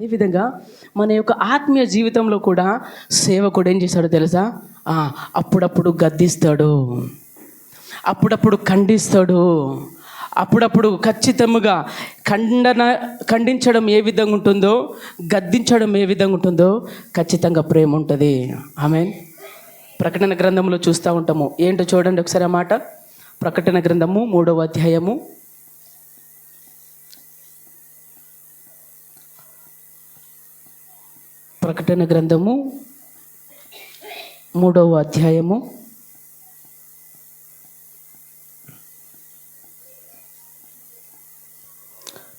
ఈ విధంగా మన యొక్క ఆత్మీయ జీవితంలో కూడా సేవకుడు ఏం చేస్తాడో తెలుసా? అప్పుడప్పుడు గద్దిస్తాడు, అప్పుడప్పుడు ఖండిస్తాడు, అప్పుడప్పుడు ఖచ్చితంగా ఖండించడం ఏ విధంగా ఉంటుందో, గద్దించడం ఏ విధంగా ఉంటుందో ఖచ్చితంగా ప్రేమ ఉంటుంది. ఆమేన్. ప్రకటన గ్రంథంలో చూస్తూ ఉంటాము. ఏంటో చూడండి ఒకసారి ఆ మాట. ప్రకటన గ్రంథము 3వ అధ్యాయము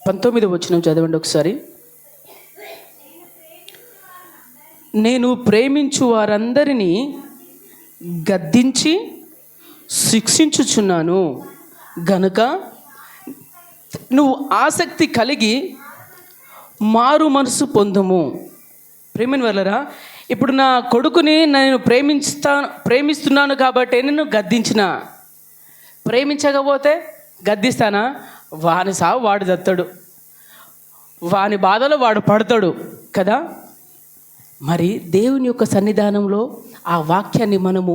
19వ వచనం చదవండి ఒకసారి. నేను ప్రేమించు వారందరినీ గద్దించి శిక్షించుచున్నాను గనుక నువ్వు ఆసక్తి కలిగి మారు మనసు పొందుము. ప్రేమిని వెళ్ళరా, ఇప్పుడు నా కొడుకుని నేను ప్రేమిస్తున్నాను కాబట్టి నేను గద్దించిన. ప్రేమించకపోతే గద్దిస్తానా? వాని సావు వాడు దత్తాడు, వాని బాధలో వాడు పడతాడు కదా. మరి దేవుని యొక్క సన్నిధానంలో ఆ వాక్యాన్ని మనము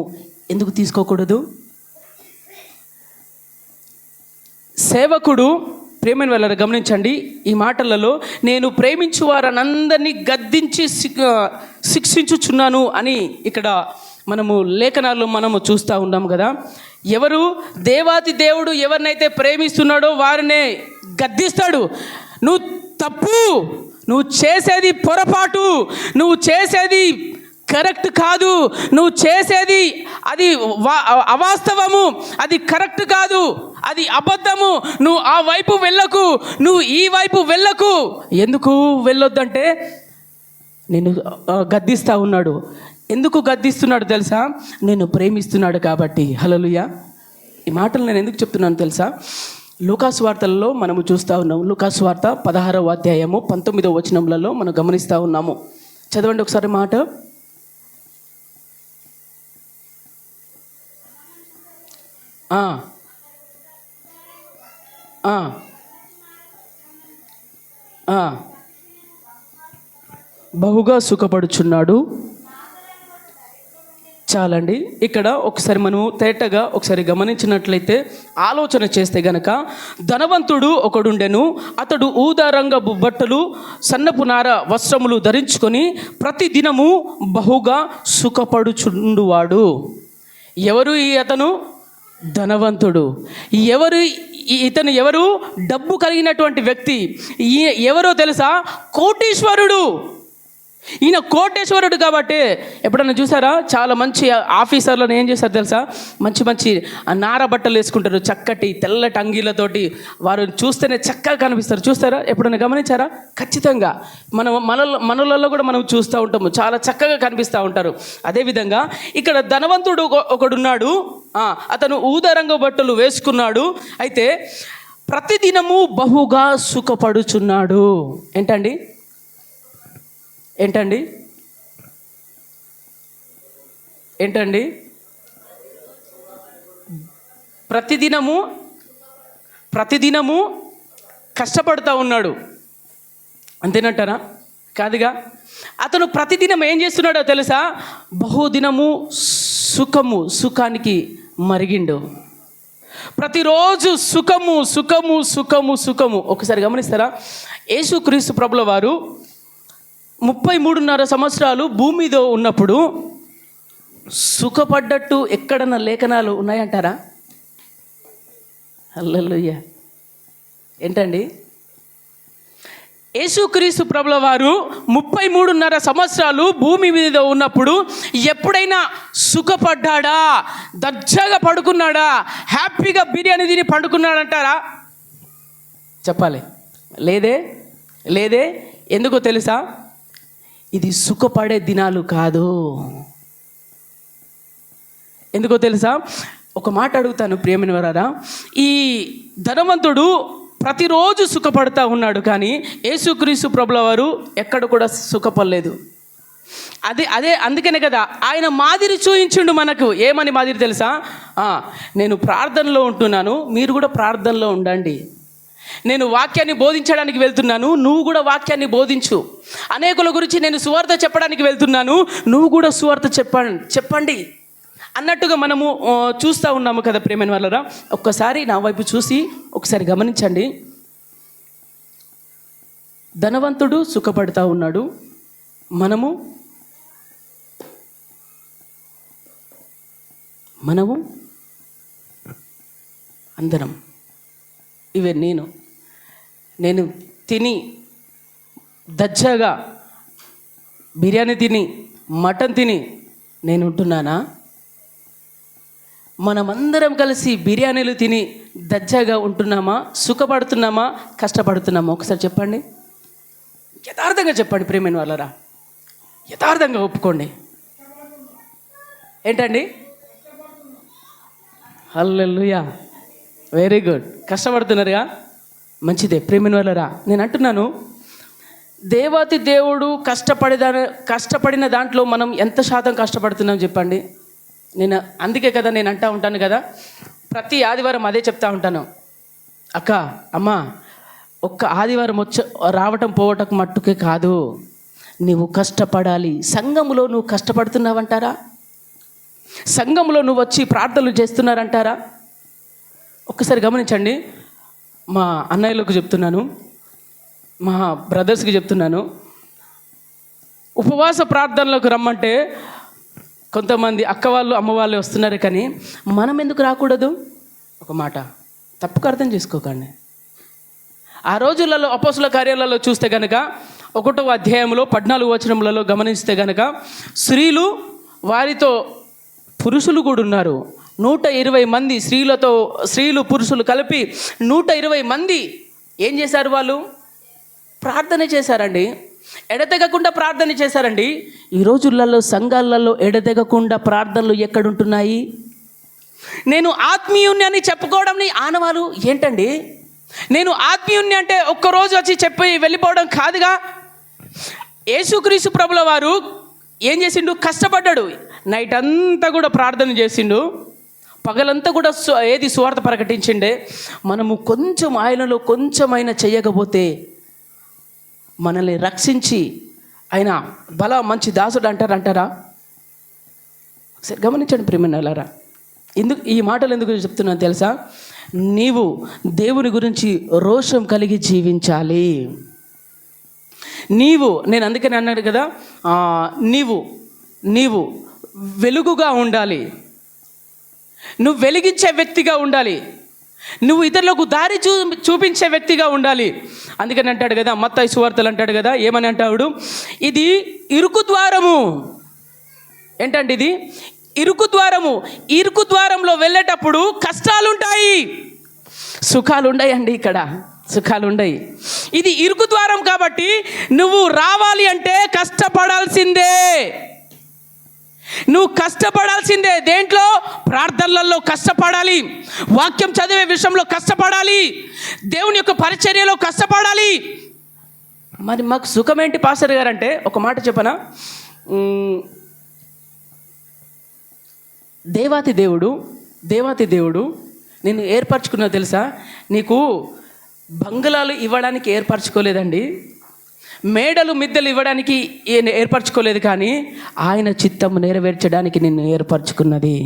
ఎందుకు తీసుకోకూడదు? సేవకుడు ప్రేమను వెళ్ళరు. గమనించండి ఈ మాటలలో, నేను ప్రేమించు వారందరినీ గద్దించి శిక్షించుచున్నాను అని ఇక్కడ మనము లేఖనాల్లో మనము చూస్తూ ఉన్నాం కదా. ఎవరు? దేవాతి దేవుడు ఎవరినైతే ప్రేమిస్తున్నాడో వారినే గద్దిస్తాడు. నువ్వు తప్పు, నువ్వు చేసేది పొరపాటు, నువ్వు చేసేది కరెక్ట్ కాదు, నువ్వు చేసేది అది అవాస్తవము, అది కరెక్ట్ కాదు, అది అబద్ధము, నువ్వు ఆ వైపు వెళ్ళకు, నువ్వు ఈ వైపు వెళ్ళకు. ఎందుకు వెళ్ళొద్దంటే నేను గద్దిస్తూ ఉన్నాడు. ఎందుకు గద్దిస్తున్నాడు తెలుసా? నేను ప్రేమిస్తున్నాడు కాబట్టి. హల్లెలూయా. ఈ మాటలు నేను ఎందుకు చెప్తున్నాను తెలుసా? లూకాసు వార్తలలో మనము చూస్తూ ఉన్నాము. లూకాసు వార్త 16వ అధ్యాయము 19వ వచనములలో మనం గమనిస్తూ ఉన్నాము. చదవండి ఒకసారి మాట. బహుగా సుఖపడుచున్నాడు. చాలండి. ఇక్కడ ఒకసారి మనము తేటగా ఒకసారి గమనించినట్లయితే, ఆలోచన చేస్తే గనక, ధనవంతుడు ఒకడుండెను. అతడు ఊదారంగ బట్టలు సన్నపు నార వస్త్రములు ధరించుకొని ప్రతి దినము బహుగా సుఖపడుచుండువాడు. ఎవరు ఈ అతను? ధనవంతుడు. ఇతను ఎవరు? డబ్బు కలిగినటువంటి వ్యక్తి. ఎవరో తెలుసా? కోటీశ్వరుడు. ఈయన కోటేశ్వరుడు కాబట్టి ఎప్పుడన్నా చూసారా? చాలా మంచి ఆఫీసర్లను ఏం చేస్తారు తెలుసా? మంచి మంచి నార బట్టలు వేసుకుంటారు, చక్కటి తెల్లటి అంగీలతోటి. వారు చూస్తేనే చక్కగా కనిపిస్తారు. చూస్తారా? ఎప్పుడన్నా గమనించారా? ఖచ్చితంగా మనలలో కూడా మనం చూస్తూ ఉంటాము, చాలా చక్కగా కనిపిస్తూ ఉంటారు. అదేవిధంగా ఇక్కడ ధనవంతుడు ఒకడున్నాడు. అతను ఊదరంగ బట్టలు వేసుకున్నాడు. అయితే ప్రతిదినము బహుగా సుఖపడుచున్నాడు. ఏంటండి? ప్రతిదినము కష్టపడుతూ ఉన్నాడు. అంతేనంటారా? కాదుగా. అతను ప్రతిదినం ఏం చేస్తున్నాడో తెలుసా? బహుదినము సుఖానికి మరిగిండు. ప్రతిరోజు సుఖము. ఒకసారి గమనిస్తారా? యేసుక్రీస్తు ప్రభుల వారు 33.5 సంవత్సరాలు భూమి మీద ఉన్నప్పుడు సుఖపడ్డట్టు ఎక్కడన్నా లేఖనాలు ఉన్నాయంటారా? హల్లెలూయా. ఏంటండి? యేసుక్రీస్తు ప్రభుల వారు 33.5 సంవత్సరాలు భూమి మీద ఉన్నప్పుడు ఎప్పుడైనా సుఖపడ్డాడా? దర్జాగా పడుకున్నాడా? హ్యాపీగా బిర్యానీ తిని పడుకున్నాడంటారా? చెప్పాలి. లేదే. ఎందుకో తెలుసా? ఇది సుఖపడే దినాలు కాదు. ఎందుకో తెలుసా? ఒక మాట అడుగుతాను ప్రియమైన వారా. ఈ ధనవంతుడు ప్రతిరోజు సుఖపడతా ఉన్నాడు, కానీ యేసుక్రీస్తు ప్రభుల వారు ఎక్కడ కూడా సుఖపడలేదు. అదే అందుకనే కదా ఆయన మాదిరి చూయించుండు మనకు. ఏమని మాదిరి తెలుసా? నేను ప్రార్థనలో ఉంటున్నాను, మీరు కూడా ప్రార్థనలో ఉండండి. నేను వాక్యాన్ని బోధించడానికి వెళ్తున్నాను, నువ్వు కూడా వాక్యాన్ని బోధించు. అనేకుల గురించి నేను సువార్త చెప్పడానికి వెళ్తున్నాను, నువ్వు కూడా సువార్త చెప్పండి అన్నట్టుగా మనము చూస్తూ ఉన్నాము కదా ప్రియమైన వాళ్ళరా. ఒక్కసారి నా వైపు చూసి ఒకసారి గమనించండి. ధనవంతుడు సుఖపడతా ఉన్నాడు, మనము అందరం ఇవే నేను తిని దజ్జాగా బిర్యానీ తిని మటన్ తిని నేను ఉంటున్నానా? మనమందరం కలిసి బిర్యానీలు తిని దజ్జాగా ఉంటున్నామా? సుఖపడుతున్నామా? కష్టపడుతున్నామా? ఒకసారి చెప్పండి, యథార్థంగా చెప్పండి ప్రియమైన వాళ్ళరా, యథార్థంగా ఒప్పుకోండి. ఏంటండి? హల్లెలూయా, వెరీ గుడ్. కష్టపడుతున్నారుగా, మంచిదే ప్రియమైన వాళ్ళరా. నేను అంటున్నాను, దేవాతి దేవుడు కష్టపడిన దాంట్లో మనం ఎంత శాతం కష్టపడుతున్నాం చెప్పండి. నేను అందుకే కదా నేను అంటూ ఉంటాను కదా, ప్రతి ఆదివారం అదే చెప్తా ఉంటాను. అక్క, అమ్మ, ఒక్క ఆదివారం రావటం పోవటం మట్టుకే కాదు, నువ్వు కష్టపడాలి. సంఘంలో నువ్వు కష్టపడుతున్నావంటారా? సంఘంలో నువ్వు వచ్చి ప్రార్థనలు చేస్తున్నారంటారా? ఒక్కసారి గమనించండి. మా అన్నయ్యలకు చెప్తున్నాను, మా బ్రదర్స్కి చెప్తున్నాను, ఉపవాస ప్రార్థనలకు రమ్మంటే కొంతమంది అక్క వాళ్ళు అమ్మ వాళ్ళు వస్తున్నారు, కానీ మనం ఎందుకు రాకూడదు? ఒక మాట తప్పుగా అర్థం చేసుకోకండి. ఆ రోజులలో అపోస్తుల కార్యాలలో చూస్తే కనుక 1వ అధ్యాయంలో 14వ వచనములలో గమనిస్తే కనుక స్త్రీలు వారితో పురుషులు కూడా ఉన్నారు. 120 మంది స్త్రీలు పురుషులు కలిపి 120 మంది ఏం చేశారు? వాళ్ళు ప్రార్థన చేశారండి, ఎడతెగకుండా ప్రార్థన చేశారండి. ఈ రోజులలో సంఘాలలో ఎడతెగకుండా ప్రార్థనలు ఎక్కడుంటున్నాయి? నేను ఆత్మీయుణ్ణి అని చెప్పుకోవడం ఆనవాలు ఏంటండి? నేను ఆత్మీయుణ్ణి అంటే ఒక్కరోజు వచ్చి చెప్పి వెళ్ళిపోవడం కాదుగా. యేసుక్రీస్తు ప్రభుల వారు ఏం చేసిండు? కష్టపడ్డాడు, నైట్ అంతా కూడా ప్రార్థన చేసిండు, పగలంతా కూడా సువార్త ప్రకటించిండే. మనము కొంచెం ఆయనలో కొంచెమైనా చేయకపోతే మనల్ని రక్షించి ఆయన మంచి దాసుడు అంటారా? సరే గమనించండి ప్రియమైనలారా, ఈ మాటలు ఎందుకు చెప్తున్నాను తెలుసా? నీవు దేవుని గురించి రోషం కలిగి జీవించాలి. నేను అందుకని అన్నాడు కదా, నీవు వెలుగుగా ఉండాలి, నువ్వు వెలిగించే వ్యక్తిగా ఉండాలి, నువ్వు ఇతరులకు దారి చూపించే వ్యక్తిగా ఉండాలి. అందుకని అంటాడు కదా, మత్తయి సువార్తలు అంటాడు కదా, ఏమని అంటాడు? ఇది ఇరుకు ద్వారము. ఏంటంటే ఇది ఇరుకు ద్వారము. ఇరుకు ద్వారంలో వెళ్ళేటప్పుడు కష్టాలుంటాయి, సుఖాలు ఉండయండి. ఇక్కడ సుఖాలు ఉండయి. ఇది ఇరుకు ద్వారం కాబట్టి నువ్వు రావాలి అంటే కష్టపడాల్సిందే. నువ్వు కష్టపడాల్సిందే. దేంట్లో? ప్రార్థనలలో కష్టపడాలి, వాక్యం చదివే విషయంలో కష్టపడాలి, దేవుని యొక్క పరిచర్యలో కష్టపడాలి. మరి మాకు సుఖం ఏంటి పాస్టర్ గారు అంటే, ఒక మాట చెప్పనా? దేవాతి దేవుడు నేను ఏర్పరచుకున్నా తెలుసా? నీకు బంగ్లాలు ఇవ్వడానికి ఏర్పరచుకోలేదండి, మేడలు మిద్దెలు ఇవ్వడానికి ఏర్పరచుకోలేదు, కానీ ఆయన చిత్తము నెరవేర్చడానికి నిన్ను ఏర్పరచుకున్నది.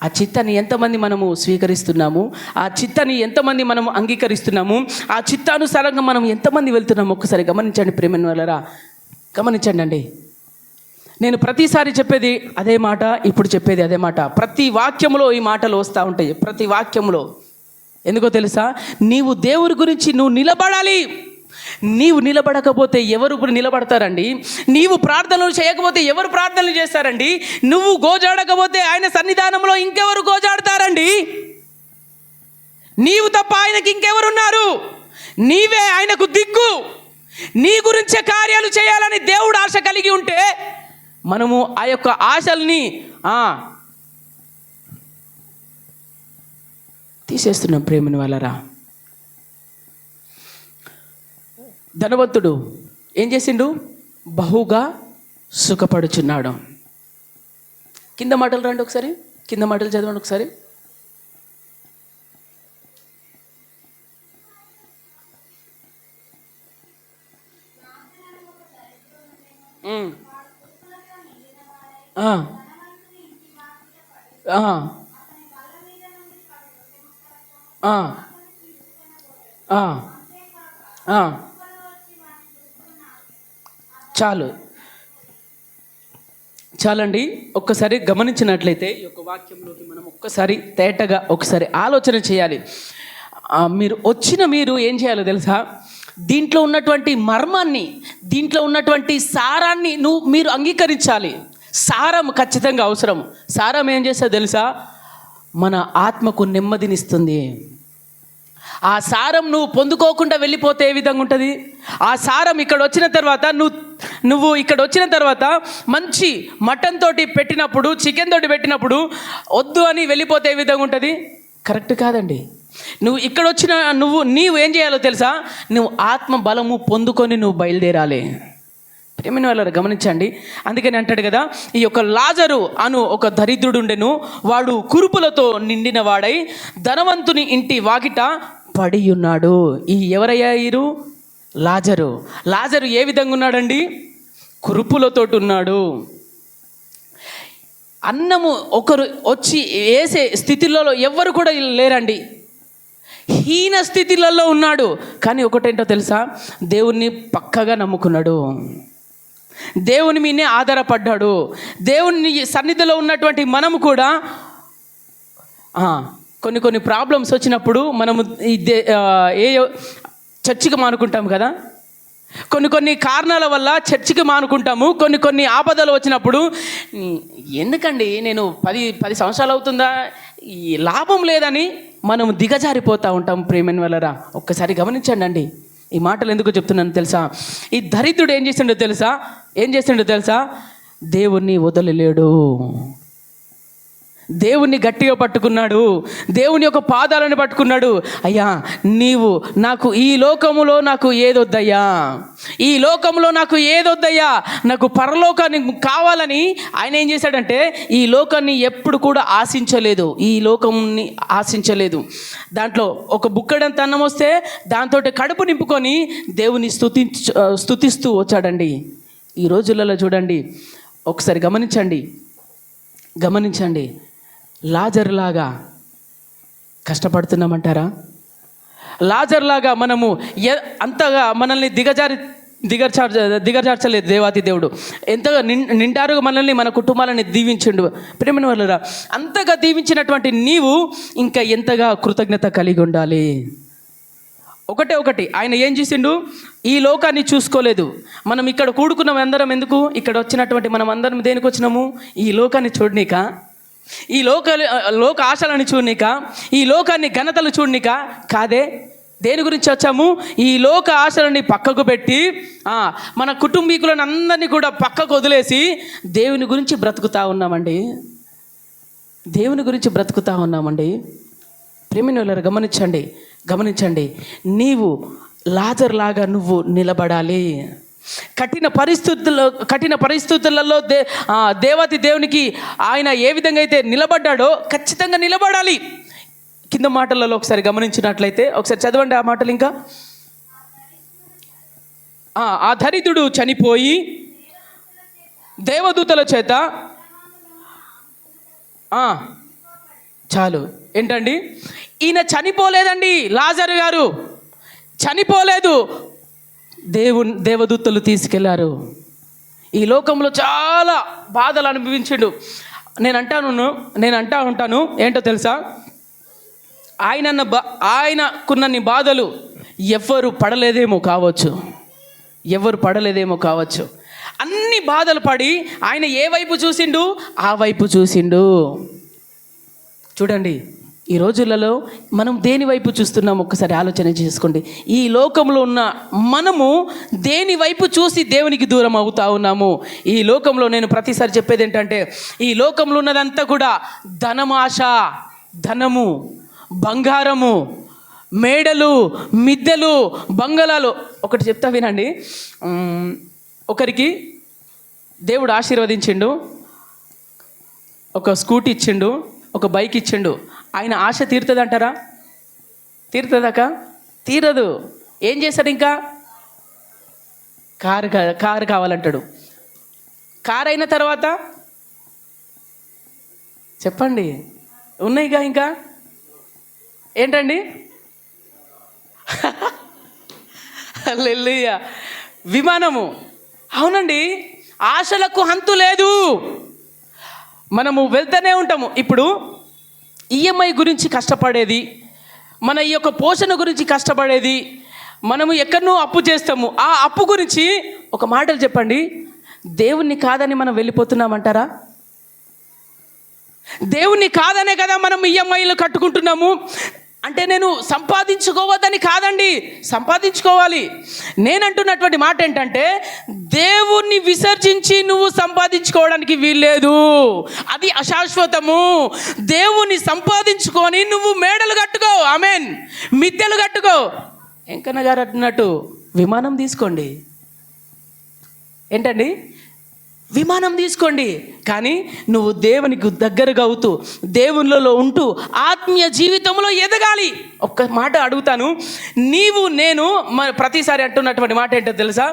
ఆ చిత్తాన్ని ఎంతమంది మనము స్వీకరిస్తున్నాము? ఆ చిత్తాన్ని ఎంతమంది మనము అంగీకరిస్తున్నాము? ఆ చిత్తానుసారంగా మనం ఎంతమంది వెళ్తున్నాము? ఒక్కసారి గమనించండి ప్రియమైన వాళ్ళరా, గమనించండి అండి. నేను ప్రతిసారి చెప్పేది అదే మాట, ఇప్పుడు చెప్పేది అదే మాట. ప్రతి వాక్యంలో ఈ మాటలు వస్తూ ఉంటాయి, ప్రతి వాక్యంలో. ఎందుకో తెలుసా? నీవు దేవుని గురించి నువ్వు నిలబడాలి. నీవు నిలబడకపోతే ఎవరు నిలబడతారండి? నీవు ప్రార్థనలు చేయకపోతే ఎవరు ప్రార్థనలు చేస్తారండి? నువ్వు గోజాడకపోతే ఆయన సన్నిధానంలో ఇంకెవరు గోజాడతారండి? నీవు తప్ప ఆయనకి ఇంకెవరున్నారు? నీవే ఆయనకు దిక్కు. నీ గురించే కార్యాలు చేయాలని దేవుడు ఆశ కలిగి ఉంటే మనము ఆ యొక్క ఆశల్ని తీసేస్తున్నాం ప్రేమని వాళ్ళరా. ధనవంతుడు ఏం చేసిండు? బహుగా సుఖపడుచున్నాడు. కింద మాటలు రండి ఒకసారి, కింద మాటలు చదవండి ఒకసారి. ఉమ్. ఆ, ఆ, ఆ, ఆ, ఆ. చాలు చాలండి. ఒక్కసారి గమనించినట్లయితే ఈ యొక్క వాక్యంలోకి మనం ఒక్కసారి తేటగా ఒకసారి ఆలోచన చేయాలి. మీరు ఏం చేయాలో తెలుసా? దీంట్లో ఉన్నటువంటి మర్మాన్ని, దీంట్లో ఉన్నటువంటి సారాన్ని మీరు అంగీకరించాలి. సారం ఖచ్చితంగా అవసరం. సారం ఏం చేస్తుందో తెలుసా? మన ఆత్మకు నెమ్మదినిస్తుంది. ఆ సారం నువ్వు పొందుకోకుండా వెళ్ళిపోతే ఏ విధంగా ఉంటుంది? ఆ సారం ఇక్కడ వచ్చిన తర్వాత నువ్వు ఇక్కడ వచ్చిన తర్వాత మంచి మటన్ తోటి పెట్టినప్పుడు, చికెన్ తోటి పెట్టినప్పుడు వద్దు అని వెళ్ళిపోతే ఏ విధంగా ఉంటుంది? కరెక్ట్ కాదండి. నువ్వు ఇక్కడ వచ్చిన నీవు ఏం చేయాలో తెలుసా? నువ్వు ఆత్మ బలము పొందుకొని నువ్వు బయలుదేరాలి. ప్రేమైన వాళ్ళని గమనించండి. అందుకని అంటాడు కదా, ఈ యొక్క లాజరు అను ఒక దరిద్రుడు ఉండెను, వాడు కురుపులతో నిండిన వాడై ధనవంతుని ఇంటి వాకిట పడి ఉన్నాడు. ఈ ఎవరయ్యా వీరు? లాజరు ఏ విధంగా ఉన్నాడండి? కురుపులతో ఉన్నాడు. అన్నము ఒకరు వచ్చి వేసే స్థితిలో ఎవ్వరు కూడా లేరండి. హీన స్థితిలలో ఉన్నాడు. కానీ ఒకటేంటో తెలుసా? దేవుణ్ణి పక్కగా నమ్ముకున్నాడు, దేవుని మీదే ఆధారపడ్డాడు. దేవుని సన్నిధిలో ఉన్నటువంటి మనము కూడా కొన్ని ప్రాబ్లమ్స్ వచ్చినప్పుడు మనము చర్చికి మానుకుంటాం కదా. కొన్ని కారణాల వల్ల చర్చికి మానుకుంటాము. కొన్ని ఆపదలు వచ్చినప్పుడు, ఎందుకండి నేను 10 సంవత్సరాలు అవుతుందా, ఈ లాభం లేదని మనం దిగజారిపోతూ ఉంటాం. ప్రేమైన వాళ్ళరా, ఒక్కసారి గమనించండి అండి. ఈ మాటలు ఎందుకు చెప్తున్నాను తెలుసా? ఈ దరిద్రుడు ఏం చేసిండో తెలుసా? దేవుణ్ణి వదలలేడు. దేవుణ్ణి గట్టిగా పట్టుకున్నాడు, దేవుని యొక్క పాదాలను పట్టుకున్నాడు. అయ్యా, నీవు నాకు ఈ లోకములో నాకు ఏదొద్దయ్యా, ఈ లోకంలో నాకు ఏదొద్దయ్యా, నాకు పరలోకాన్ని కావాలని ఆయన ఏం చేశాడంటే ఈ లోకాన్ని ఎప్పుడు కూడా ఆశించలేదు. దాంట్లో ఒక బుక్కడంత అన్నం వస్తే దాంతో కడుపు నింపుకొని దేవుని స్తుతిస్తూ వచ్చాడండి. ఈ రోజులలో చూడండి, ఒకసారి గమనించండి. లాజరులాగా కష్టపడుతున్నామంటారా? లాజరులాగా మనము అంతగా మనల్ని దిగజార్చలేదు దేవాతి దేవుడు. ఎంతగా నిండారుగా మనల్ని, మన కుటుంబాలని దీవించిండు. ప్రేమైన వాళ్ళరా, అంతగా దీవించినటువంటి నీవు ఇంకా ఎంతగా కృతజ్ఞత కలిగి ఉండాలి. ఒకటి ఆయన ఏం చేసిండు? ఈ లోకాన్ని చూసుకోలేదు. మనం ఇక్కడ కూడుకున్నాం అందరం ఎందుకు? ఇక్కడ వచ్చినటువంటి మనం అందరం దేనికి వచ్చినాము? ఈ లోకాన్ని చూడనీక, ఈ లోక ఆశలని చూడనీక, ఈ లోకాన్ని ఘనతలు చూడనీక కాదే. దేని గురించి వచ్చాము? ఈ లోక ఆశలని పక్కకు పెట్టి మన కుటుంబీకులను అందరినీ కూడా పక్కకు వదిలేసి దేవుని గురించి బ్రతుకుతూ ఉన్నామండి. ప్రేమైన వాళ్ళారా, గమనించండి. నీవు లాజరులాగా నువ్వు నిలబడాలి. కఠిన పరిస్థితులలో దేవాతి దేవునికి ఆయన ఏ విధంగా అయితే నిలబడ్డాడో ఖచ్చితంగా నిలబడాలి. కింద మాటలలో ఒకసారి గమనించినట్లయితే, ఒకసారి చదవండి ఆ మాటలు. ఇంకా ఆ దరిద్రుడు చనిపోయి దేవదూతల చేత చాలు. ఏంటండి? ఈయన చనిపోలేదండి, లాజరు గారు చనిపోలేదు. దేవదూతలు తీసుకెళ్లారు. ఈ లోకంలో చాలా బాధలు అనుభవించిండు. నేను అంటా ఉంటాను ఏంటో తెలుసా? ఆయనకున్నన్ని బాధలు ఎవరు పడలేదేమో కావచ్చు. అన్ని బాధలు పడి ఆయన ఏ వైపు చూసిండు? ఆ వైపు చూసిండు. చూడండి, ఈ రోజులలో మనం దేని వైపు చూస్తున్నాం ఒక్కసారి ఆలోచన చేసుకోండి. ఈ లోకంలో ఉన్న మనము దేని వైపు చూసి దేవునికి దూరం అవుతా ఉన్నాము? ఈ లోకంలో నేను ప్రతిసారి చెప్పేది ఏంటంటే, ఈ లోకంలో ఉన్నదంతా కూడా ధనమాశ, ధనము, బంగారము, మేడలు, మిద్దెలు, బంగళాలు. ఒకటి చెప్తా వినండి. ఒకరికి దేవుడు ఆశీర్వదించిండు, ఒక స్కూటీ ఇచ్చిండు, ఒక బైక్ ఇచ్చిండు. ఆయన ఆశ తీరుతుందంటారా? తీరుతుందాక? తీరదు. ఏం చేస్తాడు? ఇంకా కారు కావాలంటాడు. కారు అయిన తర్వాత చెప్పండి, ఉన్నాయిగా ఇంకా ఏంటండి? హల్లెలూయా. విమానము. అవునండి, ఆశలకు హంతు లేదు. మనము వెళ్తూనే ఉంటాము. ఇప్పుడు ఈఎంఐ గురించి కష్టపడేది, మన ఈ యొక్క పోషణ గురించి కష్టపడేది, మనము ఎక్కడనో అప్పు చేస్తాము. ఆ అప్పు గురించి ఒక మాటలు చెప్పండి, దేవుణ్ణి కాదని మనం వెళ్ళిపోతున్నామంటారా? దేవుణ్ణి కాదనే కదా మనం ఈఎంఐలు కట్టుకుంటున్నాము. అంటే నేను సంపాదించుకోవద్దని కాదండి, సంపాదించుకోవాలి. నేనంటున్నటువంటి మాట ఏంటంటే, దేవుణ్ణి విసర్జించి నువ్వు సంపాదించుకోవడానికి వీల్లేదు, అది అశాశ్వతము. దేవుణ్ణి సంపాదించుకొని నువ్వు మేడలు కట్టుకో, ఆమెన్, మిద్దెలు కట్టుకో. వెంకన్న గారు అంటున్నట్టు విమానం తీసుకోండి. ఏంటండి? విమానం తీసుకోండి. కానీ నువ్వు దేవునికి దగ్గరగా అవుతూ, దేవునిలో ఉంటూ ఆత్మీయ జీవితంలో ఎదగాలి. ఒక్క మాట అడుగుతాను, నీవు నేను ప్రతిసారి అంటున్నటువంటి మాట ఏంటో తెలుసా?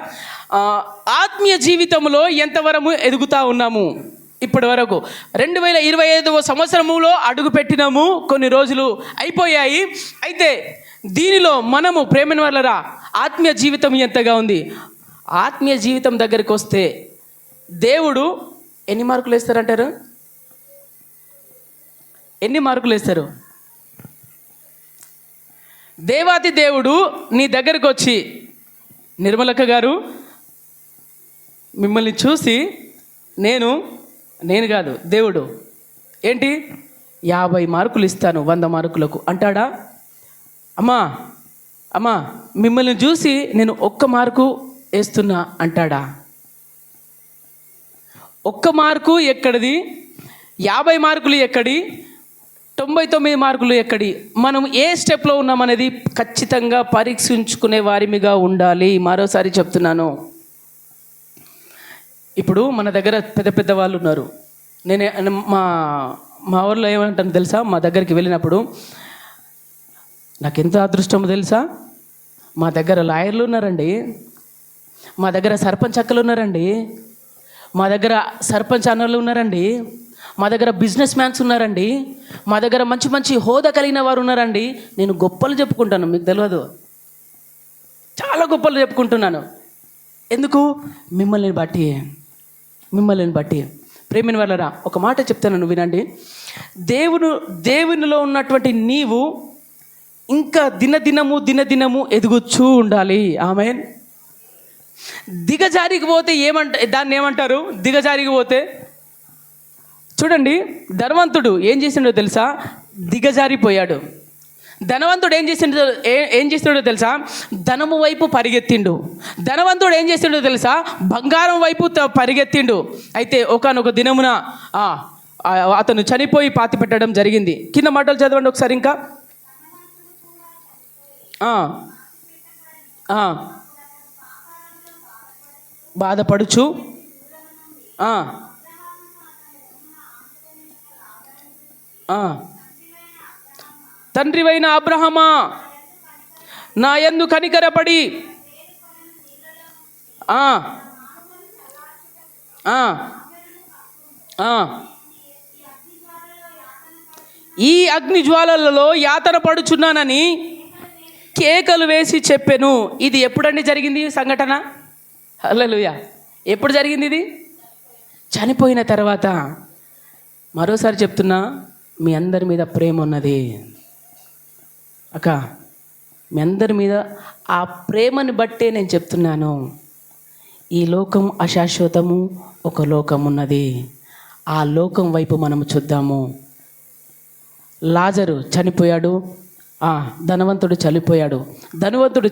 ఆత్మీయ జీవితంలో ఎంతవరకు ఎదుగుతూ ఉన్నాము? ఇప్పటి వరకు 2025వ సంవత్సరములో అడుగు పెట్టినాము, కొన్ని రోజులు అయిపోయాయి. అయితే దీనిలో మనము ప్రేమైన వాళ్ళరా ఆత్మీయ జీవితం ఎంతగా ఉంది? ఆత్మీయ జీవితం దగ్గరికి వస్తే దేవుడు ఎన్ని మార్కులు వేస్తారంటారు? ఎన్ని మార్కులు వేస్తారు? దేవాది దేవుడు నీ దగ్గరకు వచ్చి, నిర్మలక్క గారు మిమ్మల్ని చూసి నేను కాదు, దేవుడు ఏంటి 50 మార్కులు ఇస్తాను 100 మార్కులకు అంటాడా? అమ్మా మిమ్మల్ని చూసి నేను 1 మార్కు వేస్తున్నా అంటాడా? 1 మార్కు ఎక్కడిది? 50 మార్కులు ఎక్కడి? 99 మార్కులు ఎక్కడి? మనం ఏ స్టెప్లో ఉన్నామనేది ఖచ్చితంగా పరీక్షించుకునే వారిమిగా ఉండాలి. మరోసారి చెప్తున్నాను. ఇప్పుడు మన దగ్గర పెద్ద పెద్ద వాళ్ళు ఉన్నారు. మా ఊర్లో ఏమంటాను తెలుసా? మా దగ్గరికి వెళ్ళినప్పుడు నాకు ఎంత అదృష్టమో తెలుసా? మా దగ్గర లాయర్లు ఉన్నారండి, మా దగ్గర సర్పంచ్ అక్కలు ఉన్నారండి, మా దగ్గర సర్పంచ్ అన్నలు ఉన్నారండి, మా దగ్గర బిజినెస్ మ్యాన్స్ ఉన్నారండి, మా దగ్గర మంచి మంచి హోదా కలిగిన వారు ఉన్నారండి. నేను గొప్పలు చెప్పుకుంటాను, మీకు తెలియదు, చాలా గొప్పలు చెప్పుకుంటున్నాను. ఎందుకు? మిమ్మల్ని బట్టి. ప్రేమిన వాళ్ళరా ఒక మాట చెప్తాను, వినండి. దేవునిలో ఉన్నటువంటి నీవు ఇంకా దినదినము ఎదుగుచూ ఉండాలి. ఆమేన్. దిగజారికి పోతే దాన్ని ఏమంటారు? దిగజారికి పోతే చూడండి, ధనవంతుడు ఏం చేసిండో తెలుసా? దిగజారిపోయాడు. ధనవంతుడు ఏం చేసిండో తెలుసా? ధనము వైపు పరిగెత్తిండు. ధనవంతుడు ఏం చేసిండో తెలుసా? బంగారం వైపు పరిగెత్తిండు. అయితే ఒకానొక దినమున అతను చనిపోయి పాతి పెట్టడం జరిగింది. కింద మాటలు చదవండి ఒకసారి. ఇంకా బాధపడుచు తండ్రివైన అబ్రహమా, నా యందు కనికరపడి ఈ అగ్ని జ్వాలలలో యాతన పడుచున్నానని కేకలు వేసి చెప్పెను. ఇది ఎప్పుడండి జరిగింది సంఘటన? హల్లెలూయా. ఎప్పుడు జరిగింది ఇది? చనిపోయిన తర్వాత. మరోసారి చెప్తున్నా, మీ అందరి మీద ప్రేమ ఉన్నది అక్క, మీ అందరి మీద ఆ ప్రేమని బట్టే నేను చెప్తున్నాను. ఈ లోకం అశాశ్వతము, ఒక లోకం ఉన్నది. ఆ లోకం వైపు మనము చూద్దాము. లాజరు చనిపోయాడు, ధనవంతుడు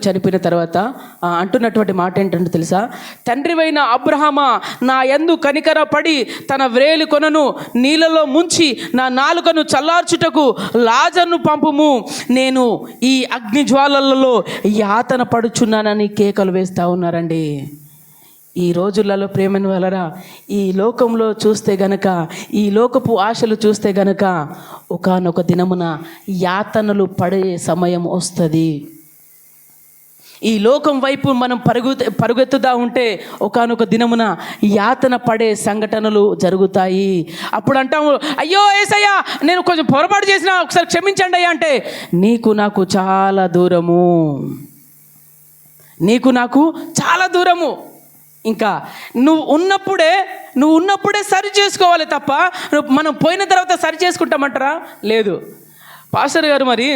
చనిపోయిన తర్వాత అంటున్నటువంటి మాట ఏంటంటే తెలుసా? తండ్రివైన అబ్రహమా, నా యందు కనికర పడి తన వ్రేలి కొనను నీళ్ళలో ముంచి నా నాలుకను చల్లార్చుటకు లాజరును పంపుము, నేను ఈ అగ్ని జ్వాలలలో యాతన పడుచున్నానని కేకలు వేస్తూ ఉన్నారండి. ఈ రోజులలో ప్రేమను వలరా ఈ లోకంలో చూస్తే గనక, ఈ లోకపు ఆశలు చూస్తే గనక ఒకానొక దినమున యాతనలు పడే సమయం వస్తుంది. ఈ లోకం వైపు మనం పరుగెత్తుతా ఉంటే ఒకానొక దినమున యాతన పడే సంఘటనలు జరుగుతాయి. అప్పుడు అంటాము, అయ్యో యేసయ్యా నేను కొంచెం పొరపాటు చేసినా ఒకసారి క్షమించండి అయ్యా అంటే, నీకు నాకు చాలా దూరము, నీకు నాకు చాలా దూరము. ఇంకా నువ్వు ఉన్నప్పుడే సరి చేసుకోవాలి తప్ప మనం పోయిన తర్వాత సరి చేసుకుంటామంటారా? లేదు. పాస్టర్ గారు మరి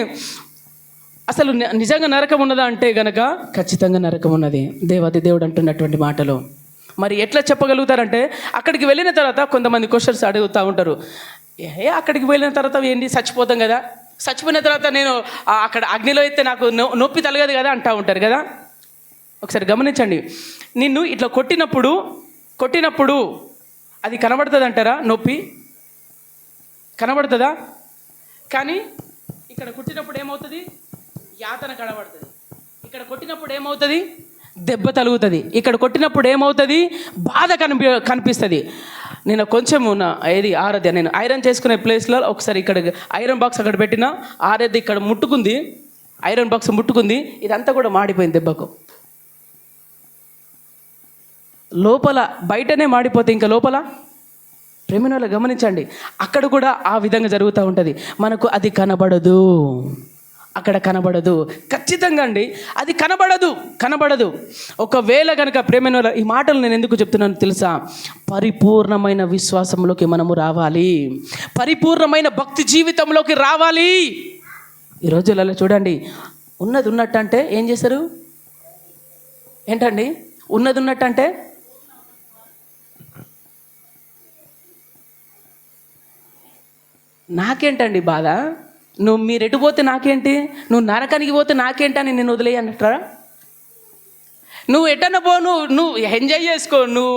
అసలు నిజంగా నరకం ఉన్నదా అంటే గనక ఖచ్చితంగా నరకం ఉన్నది. దేవాది దేవుడు అంటున్నటువంటి మాటలు మరి ఎట్లా చెప్పగలుగుతారంటే, అక్కడికి వెళ్ళిన తర్వాత కొంతమంది క్వశ్చన్స్ అడుగుతూ ఉంటారు. అక్కడికి వెళ్ళిన తర్వాత ఏంటి, చచ్చిపోతాం కదా, చచ్చిపోయిన తర్వాత నేను అక్కడ అగ్నిలో అయితే నాకు నొప్పి తలగదు కదా అంటూ ఉంటారు కదా. ఒకసారి గమనించండి, నిన్ను ఇట్లా కొట్టినప్పుడు అది కనబడుతుంది అంటారా? నొప్పి కనబడుతుందా? కానీ ఇక్కడ కొట్టినప్పుడు ఏమవుతుంది? యాతన కనబడుతుంది. ఇక్కడ కొట్టినప్పుడు ఏమవుతుంది? దెబ్బ తలుగుతుంది. ఇక్కడ కొట్టినప్పుడు ఏమవుతుంది? బాధ కనిపిస్తుంది. నేను కొంచెం ఏది ఆరాధ్య, నేను ఐరన్ చేసుకునే ప్లేస్లో ఒకసారి ఇక్కడ ఐరన్ బాక్స్ అక్కడ పెట్టిన ఆరాధ్య ఇక్కడ ముట్టుకుంది, ఐరన్ బాక్స్ ముట్టుకుంది, ఇదంతా కూడా మాడిపోయింది దెబ్బకు. లోపల బయటనే మాడిపోతే ఇంకా లోపల ప్రేమిన వాళ్ళు గమనించండి, అక్కడ కూడా ఆ విధంగా జరుగుతూ ఉంటుంది. మనకు అది కనబడదు, అక్కడ కనబడదు. ఖచ్చితంగా అండి అది కనబడదు. ఒకవేళ కనుక ప్రేమైన వాళ్ళ ఈ మాటలు నేను ఎందుకు చెప్తున్నాను తెలుసా? పరిపూర్ణమైన విశ్వాసంలోకి మనము రావాలి, పరిపూర్ణమైన భక్తి జీవితంలోకి రావాలి. ఈ రోజులలో చూడండి, ఉన్నది ఉన్నట్టు అంటే ఏం చేస్తారు? ఏంటండి ఉన్నది ఉన్నట్టు అంటే? నాకేంటండి బాధ, మీరు ఎటు పోతే నాకేంటి, నువ్వు నరకానికి పోతే నాకేంటి అని నేను వదిలేయన్నట్రా? నువ్వు ఎటన్నా పో, నువ్వు ఎంజాయ్ చేసుకో, నువ్వు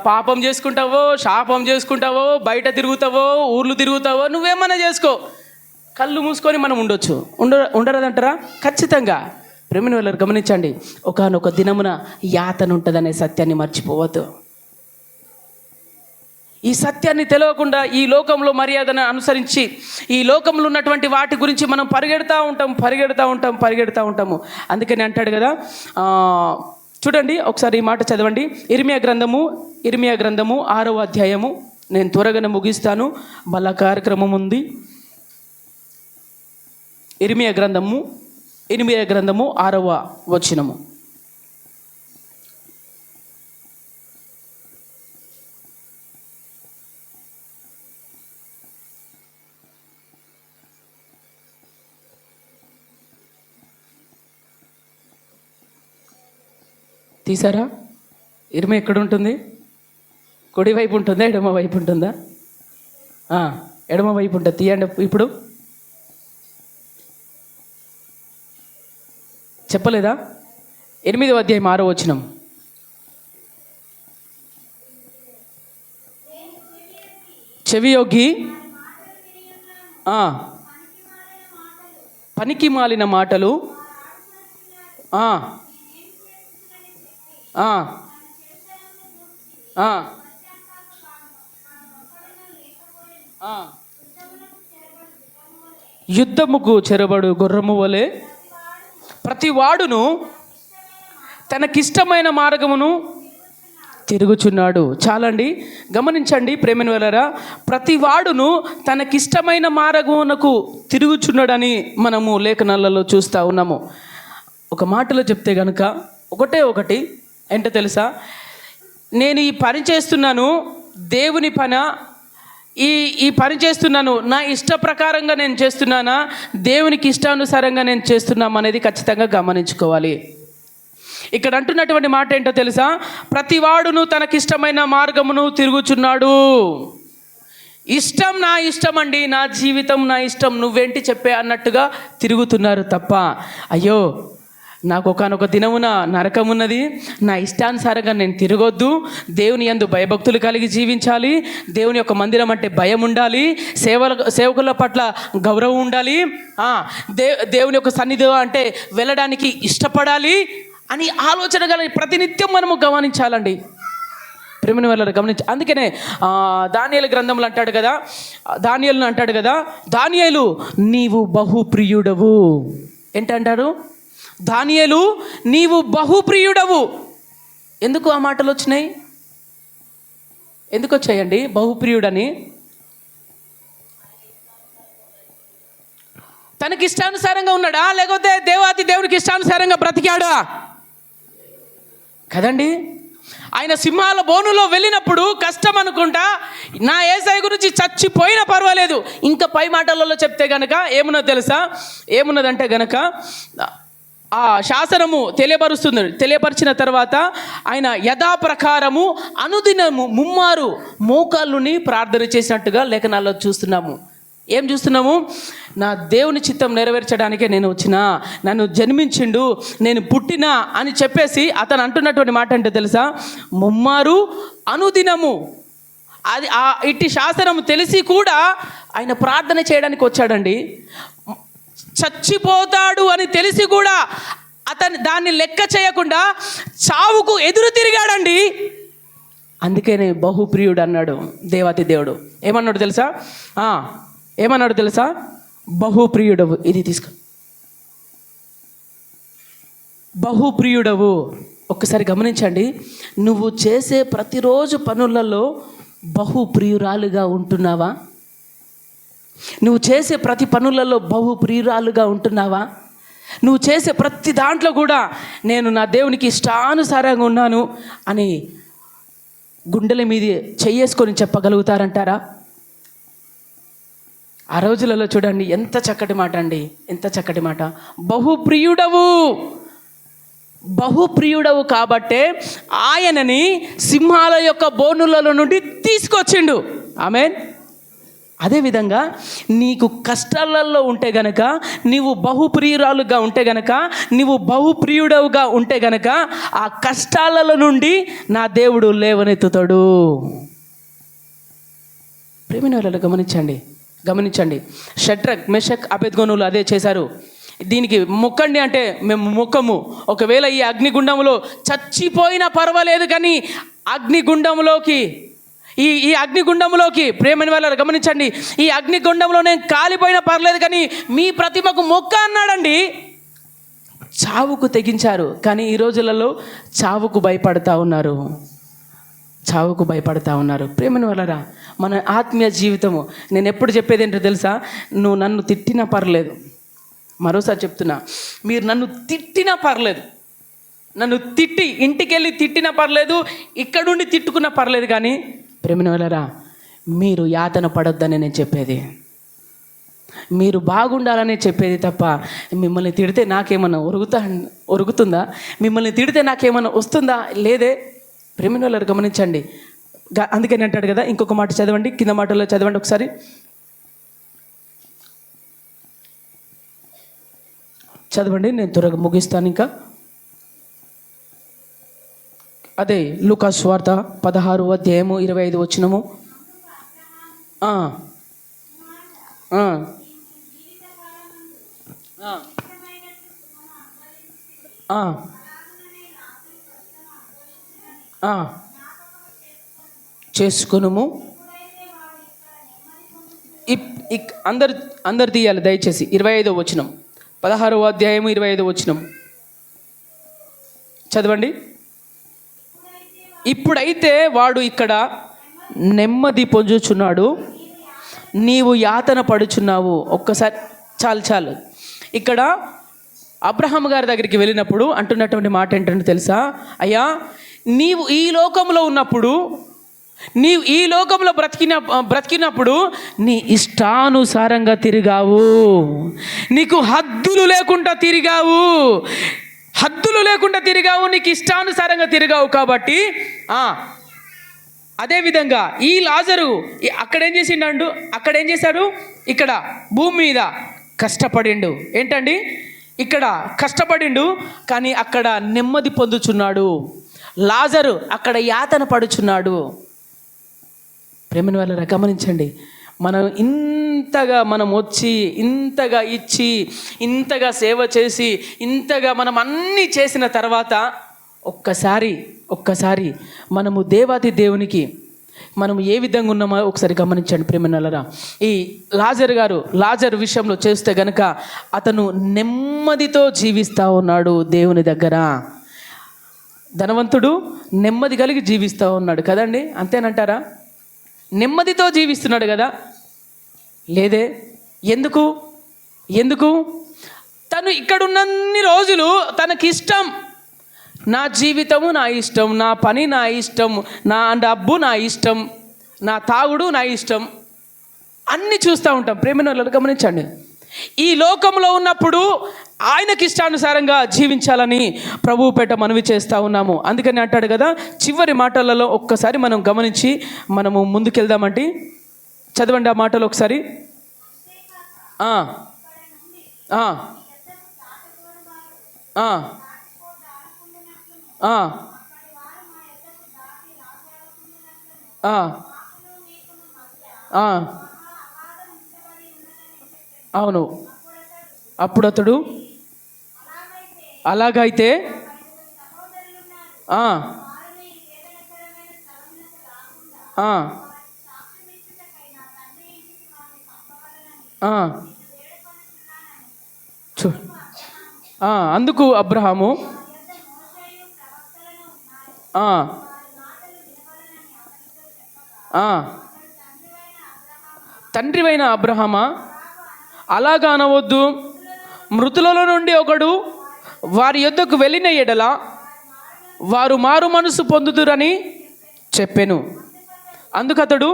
పాపం చేసుకుంటావో శాపం చేసుకుంటావో బయట తిరుగుతావో ఊర్లు తిరుగుతావో నువ్వేమన్నా చేసుకో, కళ్ళు మూసుకొని మనం ఉండరదంటారా? ఖచ్చితంగా. ప్రేమిని వాళ్ళని గమనించండి, ఒకానొక దినమున యాతన ఉంటుందనే సత్యాన్ని మర్చిపోవద్దు. ఈ సత్యాన్ని తెలియకుండా ఈ లోకంలో మర్యాదను అనుసరించి ఈ లోకంలో ఉన్నటువంటి వాటి గురించి మనం పరిగెడుతూ ఉంటాము. అందుకని అంటాడు కదా, చూడండి ఒకసారి ఈ మాట చదవండి. ఇర్మియా గ్రంథము 6వ అధ్యాయము. నేను త్వరగానే ముగిస్తాను, మళ్ళా కార్యక్రమం ఉంది. ఇర్మియా గ్రంథము 6వ వచనము. తీసారా? ఇర్మియా ఎక్కడ ఉంటుంది? కుడి వైపు ఉంటుందా ఎడమ వైపు ఉంటుందా? ఎడమ వైపు ఉంటుంది. తీయండి. ఇప్పుడు చెప్పలేదా? 8వ అధ్యాయం 6వ వచనం. చెవియొగ్గి పనికి మాలిన మాటలు యుద్ధముకు చెరబడు గుర్రము వలె ప్రతివాడును తనకిష్టమైన మార్గమును తిరుగుచున్నాడు. చాలండి, గమనించండి ప్రేమను వెళ్ళరా, ప్రతివాడును తనకిష్టమైన మార్గమునకు తిరుగుచున్నాడని మనము లేఖనాలలో చూస్తూ ఉన్నాము. ఒక మాటలో చెప్తే కనుక ఒకటి ఏంటో తెలుసా? నేను ఈ పని చేస్తున్నాను, దేవుని పని, ఈ పని చేస్తున్నాను, నా ఇష్ట ప్రకారంగా నేను చేస్తున్నానా, దేవునికి ఇష్టానుసారంగా నేను చేస్తున్నాం అనేది ఖచ్చితంగా గమనించుకోవాలి. ఇక్కడ అంటున్నటువంటి మాట ఏంటో తెలుసా? ప్రతివాడును తనకిష్టమైన మార్గమును తిరుగుచున్నాడు. ఇష్టం నా ఇష్టం అండి, నా జీవితం నా ఇష్టం, నువ్వేంటి చెప్పే అన్నట్టుగా తిరుగుతున్నారు తప్ప, అయ్యో నాకు ఒకనొక దినమున నరకం ఉన్నది, నా ఇష్టానుసారంగా నేను తిరగొద్దు, దేవుని యందు భయభక్తులు కలిగి జీవించాలి, దేవుని యొక్క మందిరం అంటే భయం ఉండాలి, సేవకుల పట్ల గౌరవం ఉండాలి, దేవుని యొక్క సన్నిధి అంటే వెళ్ళడానికి ఇష్టపడాలి అని ఆలోచన గల ప్రతినిత్యం మనము గమనించాలండి. ప్రేమని వాళ్ళని గమనించి, అందుకనే దానియేలు గ్రంథంలో అంటాడు కదా, దానియేలు నీవు బహుప్రియుడవు. ఏంటంటారు? దానియేలు నీవు బహుప్రియుడవు. ఎందుకు ఆ మాటలు వచ్చినాయి? ఎందుకు వచ్చాయండి బహుప్రియుడని? తనకి ఇష్టానుసారంగా ఉన్నాడా, లేకపోతే దేవాతి దేవుడికి ఇష్టానుసారంగా బ్రతికాడా? కదండి. ఆయన సింహాల బోనులో వెళ్ళినప్పుడు కష్టం అనుకుంటా, నా యేసయ్య గురించి చచ్చిపోయినా పర్వాలేదు. ఇంకా పై మాటలలో చెప్తే గనక ఏమున్నదో తెలుసా? ఏమున్నదంటే గనక ఆ శాసనము తెలియపరిచిన తర్వాత ఆయన యథాప్రకారము అనుదినము ముమ్మారు మోకాళ్ళుని ప్రార్థన చేసినట్టుగా లేఖనాల్లో చూస్తున్నాము. ఏం చూస్తున్నాము? నా దేవుని చిత్తం నెరవేర్చడానికే నేను వచ్చినా, నన్ను జన్మించిండు, నేను పుట్టినా అని చెప్పేసి అతను అంటున్నటువంటి మాట అంటే తెలుసా? ముమ్మారు అనుదినము. అది ఇట్టి శాసనం తెలిసి కూడా ఆయన ప్రార్థన చేయడానికి వచ్చాడండి. చచ్చిపోతాడు అని తెలిసి కూడా అతను దాన్ని లెక్క చేయకుండా చావుకు ఎదురు తిరిగాడండి. అందుకనే బహుప్రియుడు అన్నాడు దేవాతి దేవుడు. ఏమన్నాడు తెలుసా? ఏమన్నాడు తెలుసా? బహుప్రియుడవు. ఇది తీసుకో. బహుప్రియుడవు. ఒక్కసారి గమనించండి. నువ్వు చేసే ప్రతిరోజు పనులలో బహుప్రియురాలుగా ఉంటున్నావా? నువ్వు చేసే ప్రతి పనులలో బహుప్రియురాలుగా ఉంటున్నావా? నువ్వు చేసే ప్రతి దాంట్లో కూడా నేను నా దేవునికి ఇష్టానుసారంగా ఉన్నాను అని గుండెల మీద చెయ్యేసుకొని చెప్పగలుగుతారంటారా? ఆ రోజులలో చూడండి ఎంత చక్కటి మాట అండి, ఎంత చక్కటి మాట. బహుప్రియుడవు కాబట్టే ఆయనని సింహాల యొక్క బోనులలో నుండి తీసుకొచ్చిండు. ఆమేన్. అదేవిధంగా నీకు కష్టాలలో ఉంటే గనక, నీవు బహుప్రియురాలుగా ఉంటే గనక, నీవు బహుప్రియుడవుగా ఉంటే గనక ఆ కష్టాలలో నుండి నా దేవుడు లేవనెత్తుతాడు. ప్రేమైన వాళ్ళని గమనించండి. షడ్రక్, మెషక్, అబేద్గోనులు అదే చేశారు. దీనికి మొక్కండి అంటే మేము మొక్కము. ఒకవేళ ఈ అగ్నిగుండంలో చచ్చిపోయినా పర్వాలేదు, కానీ అగ్నిగుండంలోకి ఈ అగ్నిగుండంలోకి ప్రేమని వాళ్ళని గమనించండి, ఈ అగ్నిగుండంలో నేను కాలిపోయినా పర్లేదు కానీ మీ ప్రతిమకు మొక్క అన్నాడండి. చావుకు తెగించారు. కానీ ఈ రోజులలో చావుకు భయపడతా ఉన్నారు. ప్రేమని వాళ్ళరా, మన ఆత్మీయ జీవితము, నేను ఎప్పుడు చెప్పేది ఏంటో తెలుసా? నువ్వు నన్ను తిట్టినా పర్లేదు, మరోసారి చెప్తున్నా, మీరు నన్ను తిట్టినా పర్లేదు, నన్ను తిట్టి ఇంటికి వెళ్ళి తిట్టినా పర్లేదు, ఇక్కడుండి తిట్టుకున్నా పర్లేదు, కానీ ప్రేమని వాళ్ళరా మీరు యాతన పడొద్దని నేను చెప్పేది. మీరు బాగుండాలని చెప్పేది తప్ప మిమ్మల్ని తిడితే నాకేమన్నా ఒరుగుతుందా? మిమ్మల్ని తిడితే నాకేమన్నా వస్తుందా? లేదే. ప్రేమని వాళ్ళని గమనించండి. అందుకని అంటాడు కదా, ఇంకొక మాట చదవండి, కింద మాటల్లో చదవండి ఒకసారి. చదవండి, నేను త్వరగా ముగిస్తాను. ఇంకా అదే లూకా సువార్త 16వ అధ్యాయము 25 వచనము. చేసుకునుము. అందరు తీయాలి దయచేసి. 25వ వచనం, 16వ అధ్యాయము 25వ వచనం చదవండి. ఇప్పుడైతే వాడు ఇక్కడ నెమ్మది పొందుచున్నాడు, నీవు యాతన పడుచున్నావు. ఒక్కసారి చాలు. ఇక్కడ అబ్రహాం గారి దగ్గరికి వెళ్ళినప్పుడు అంటున్నటువంటి మాట ఏంటంటే తెలుసా? అయ్యా, నీవు ఈ లోకంలో ఉన్నప్పుడు, నీవు ఈ లోకంలో బ్రతికినప్పుడు నీ ఇష్టానుసారంగా తిరిగావు, నీకు హద్దులు లేకుండా తిరిగావు, నీకు ఇష్టానుసారంగా తిరిగావు. కాబట్టి అదేవిధంగా ఈ లాజరు అక్కడేం చేశాడు? ఇక్కడ భూమి మీద కష్టపడిండు. ఏంటండి? ఇక్కడ కష్టపడిండు, కానీ అక్కడ నెమ్మది పొందుచున్నాడు. లాజరు అక్కడ యాతన పడుచున్నాడు. ప్రేమని వాళ్ళని గమనించండి. మనం ఇంతగా వచ్చి, ఇంతగా ఇచ్చి, ఇంతగా సేవ చేసి, ఇంతగా మనం అన్నీ చేసిన తర్వాత ఒక్కసారి మనము దేవాతి దేవునికి మనం ఏ విధంగా ఉన్నామో ఒకసారి గమనించండి ప్రేమనలరా. ఈ లాజరు విషయంలో చేస్తే గనక అతను నెమ్మదితో జీవిస్తూ ఉన్నాడు దేవుని దగ్గర. ధనవంతుడు నెమ్మది కలిగి జీవిస్తూ ఉన్నాడు కదండి, అంతేనంటారా? నెమ్మదితో జీవిస్తున్నాడు కదా, లేదే? ఎందుకు తను ఇక్కడున్నన్ని రోజులు తనకిష్టం, నా జీవితము నా ఇష్టం, నా పని నా ఇష్టం, నా డబ్బు నా ఇష్టం, నా తాగుడు నా ఇష్టం, అన్నీ చూస్తూ ఉంటాం. ప్రేమను గమనించండి. ఈ లోకంలో ఉన్నప్పుడు ఆయనకి ఇష్టానుసారంగా జీవించాలని ప్రభువు పేట మనవి చేస్తూ ఉన్నాము. అందుకని అంటాడు కదా, చివరి మాటలలో ఒక్కసారి మనం గమనించి మనము ముందుకెళ్దామండి. చదవండి ఆ మాటలు ఒకసారి. అవును. అప్పుడు అతడు అలాగైతే అందుకు అబ్రహాము తండ్రివైన అబ్రహామా, అలాగా అనవద్దు. మృతులలో నుండి ఒకడు వారి యొద్దకు వెళ్ళిన ఎడల వారు మారు మనసు పొందుదురని చెప్పెను. అందుకతడు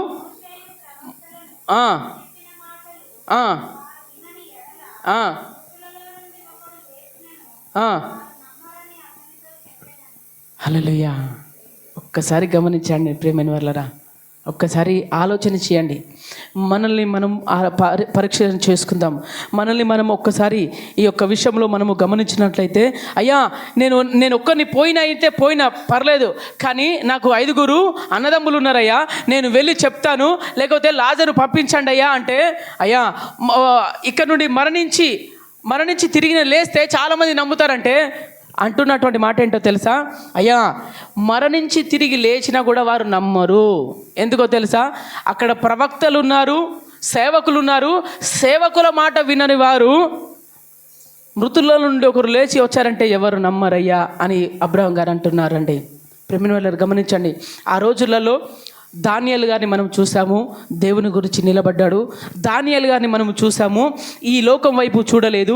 హల్లెలూయా. ఒక్కసారి గమనించండి ప్రేమైన వాళ్ళరా, ఒక్కసారి ఆలోచన చేయండి. మనల్ని మనం పరీక్ష చేసుకుందాం. మనల్ని మనం ఒక్కసారి ఈ యొక్క విషయంలో మనము గమనించినట్లయితే, అయ్యా నేను ఒక్కరిని పోయినా పర్లేదు, కానీ నాకు 5 అన్నదమ్ములు ఉన్నారయ్యా, నేను వెళ్ళి చెప్తాను, లేకపోతే లాజరు పంపించండి అయ్యా అంటే, అయ్యా ఇక్కడ నుండి మరణించి తిరిగి లేస్తే చాలామంది నమ్ముతారంటే అంటున్నటువంటి మాట ఏంటో తెలుసా? అయ్యా మరణించి తిరిగి లేచినా కూడా వారు నమ్మరు. ఎందుకో తెలుసా? అక్కడ ప్రవక్తలు ఉన్నారు, సేవకులు ఉన్నారు. సేవకుల మాట వినని వారు మృతుల్లో నుండి ఒకరు లేచి వచ్చారంటే ఎవరు నమ్మరయ్యా అని అబ్రహాం గారు అంటున్నారండి. ప్రేమిన వాళ్ళు గమనించండి. ఆ రోజులలో దానియేలు గారిని మనం చూసాము, దేవుని గురించి నిలబడ్డాడు. దానియేలు గారిని మనం చూసాము, ఈ లోకం వైపు చూడలేదు.